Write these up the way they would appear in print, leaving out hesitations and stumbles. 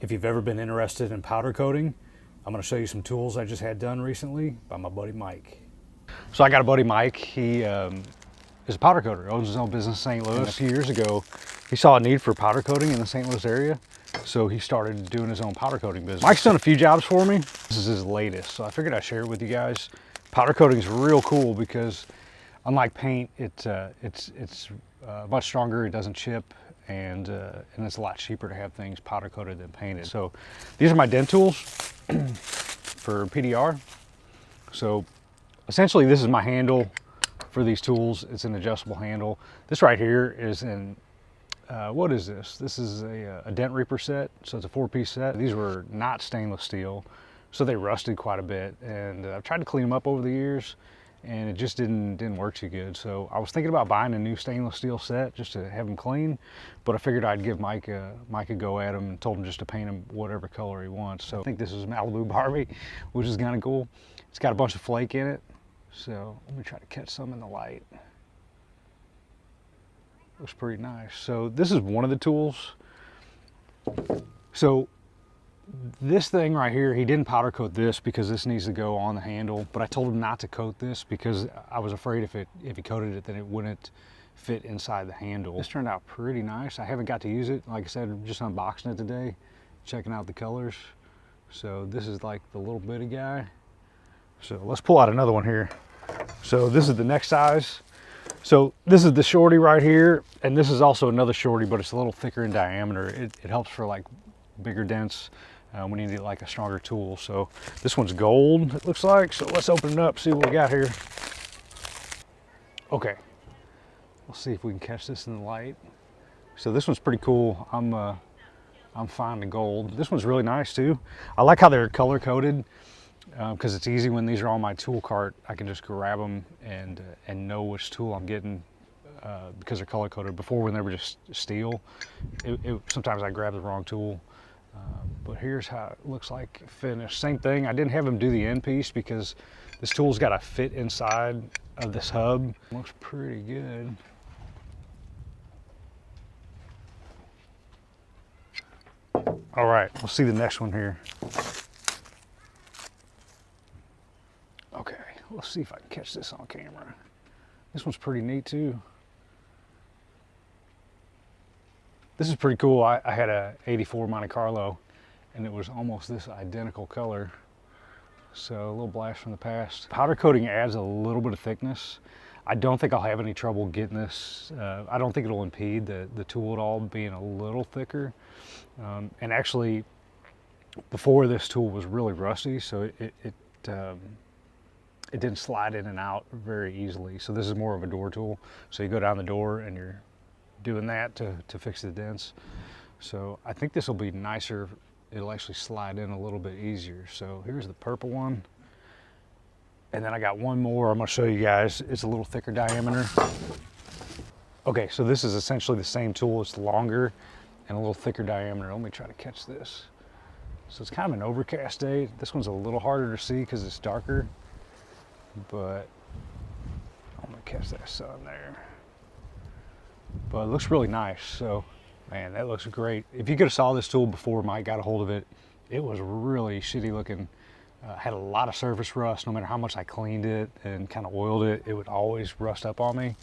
If you've ever been interested in powder coating, I'm going to show you some tools I just had done recently by my buddy Mike. So I got a buddy Mike. He is a powder coater, owns his own business in St. Louis. And a few years ago, he saw a need for powder coating in the St. Louis area, so he started doing his own powder coating business. Mike's done a few jobs for me. This is his latest, so I figured I'd share it with you guys. Powder coating is real cool because unlike paint, it's much stronger, it doesn't chip, and it's a lot cheaper to have things powder coated than painted. So these are my dent tools for PDR. So essentially this is my handle for these tools. It's an adjustable handle. This right here is an, what is this? This is a dent reaper set. So it's a 4-piece set. These were not stainless steel, so they rusted quite a bit. And I've tried to clean them up over the years, and it just didn't work too good. So I was thinking about buying a new stainless steel set just to have them clean, but I figured I'd give Mike a go at them and told him just to paint them whatever color he wants. So I think this is Malibu Barbie, which is kind of cool. It's got a bunch of flake in it. So let me try to catch some in the light. Looks pretty nice. So this is one of the tools. So this thing right here, he didn't powder coat this because this needs to go on the handle, but I told him not to coat this because I was afraid if he coated it, then it wouldn't fit inside the handle. This turned out pretty nice. I haven't got to use it. Like I said, I'm just unboxing it today, checking out the colors. So this is like the little bitty guy. So let's pull out another one here. So this is the next size. So this is the shorty right here, and this is also another shorty, but it's a little thicker in diameter. It helps for like bigger dents when you need like a stronger tool. So this one's gold, it looks like. So let's open it up, see what we got here. Okay, let's see if we can catch this in the light. So this one's pretty cool. I'm fine to gold. This one's really nice too. I like how they're color coded because it's easy when these are on my tool cart. I can just grab them and know which tool I'm getting because they're color coded. Before, when they were just steel, sometimes I grab the wrong tool. But here's how it looks like finished. Same thing, I didn't have him do the end piece because this tool's got to fit inside of this hub. Looks pretty good. All right, we'll see the next one here. Okay, let's see if I can catch this on camera. This one's pretty neat too. This is pretty cool. I had a 84 Monte Carlo, and it was almost this identical color. So a little blast from the past. Powder coating adds a little bit of thickness. I don't think I'll have any trouble getting this. I don't think it'll impede the tool at all being a little thicker. And actually, before this tool was really rusty, so it didn't slide in and out very easily. So this is more of a door tool. So you go down the door and you're doing that to fix the dents. So I think this will be nicer. It'll actually slide in a little bit easier. So here's the purple one. And then I got one more I'm gonna show you guys. It's a little thicker diameter. Okay, so this is essentially the same tool. It's longer and a little thicker diameter. Let me try to catch this. So it's kind of an overcast day. This one's a little harder to see because it's darker, but I'm gonna catch that sun there. But it looks really nice. So, man, that looks great. If you could have saw this tool before Mike got a hold of it, it was really shitty looking. Had a lot of surface rust. No matter how much I cleaned it and kind of oiled it, it would always rust up on me.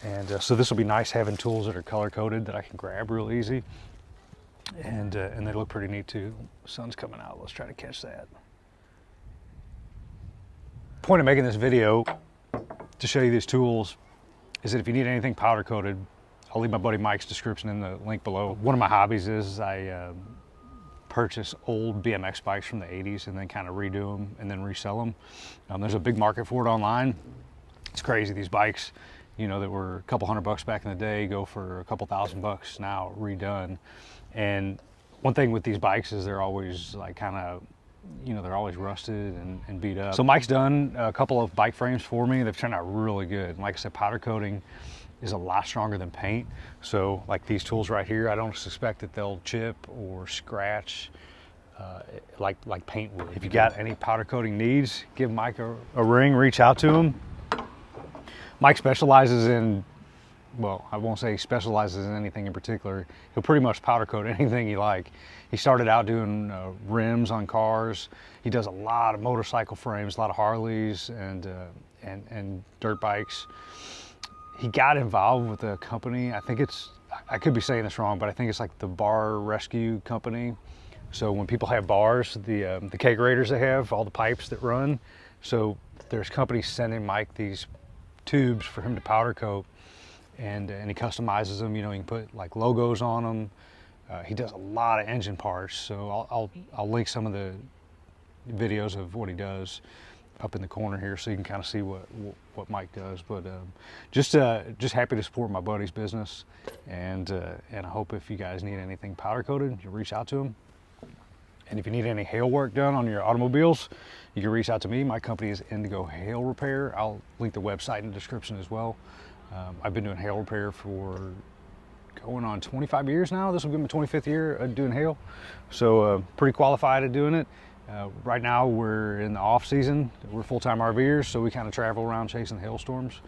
And so this will be nice having tools that are color coded that I can grab real easy. And they look pretty neat too. The sun's coming out. Let's try to catch that. Point of making this video to show you these tools is that if you need anything powder coated, I'll leave my buddy Mike's description in the link below. One of my hobbies is I purchase old BMX bikes from the 80s and then kind of redo them and then resell them. There's a big market for it online. It's crazy. These bikes, you know, that were a couple $100 back in the day go for a couple $1,000 now redone. And one thing with these bikes is they're always like kind of, you know, they're always rusted and beat up. So Mike's done a couple of bike frames for me. They've turned out really good. And like I said, powder coating is a lot stronger than paint. So like these tools right here, I don't suspect that they'll chip or scratch like paint would. If you got any powder coating needs, give Mike a ring, reach out to him. Mike specializes in well, I won't say he specializes in anything in particular. He'll pretty much powder coat anything you like. He started out doing rims on cars. He does a lot of motorcycle frames, a lot of Harleys and dirt bikes. He got involved with a company, I think it's, I could be saying this wrong, but I think it's like the bar rescue company. So when people have bars, the kegerators they have, all the pipes that run, so there's companies sending Mike these tubes for him to powder coat, and he customizes them. You know, you can put like logos on them. He does a lot of engine parts, so I'll link some of the videos of what he does up in the corner here, so you can kind of see what Mike does. But just happy to support my buddy's business, and I hope if you guys need anything powder coated, you reach out to him. And if you need any hail work done on your automobiles, you can reach out to me. My company is Indigo Hail Repair. I'll link the website in the description as well. I've been doing hail repair for going on 25 years now. This will be my 25th year doing hail. So pretty qualified at doing it. Right now we're in the off season. We're full-time RVers, so we kind of travel around chasing hailstorms.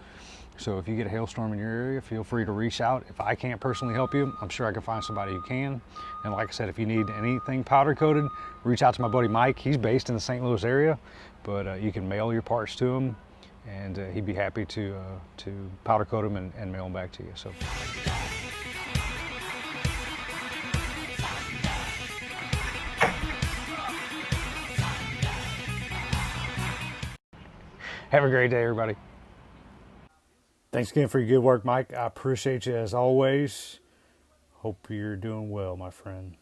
So if you get a hailstorm in your area, feel free to reach out. If I can't personally help you, I'm sure I can find somebody who can. And like I said, if you need anything powder coated, reach out to my buddy Mike. He's based in the St. Louis area, but you can mail your parts to him, and he'd be happy to powder coat them and mail them back to you. So. Have a great day, everybody. Thanks again for your good work, Mike. I appreciate you as always. Hope you're doing well, my friend.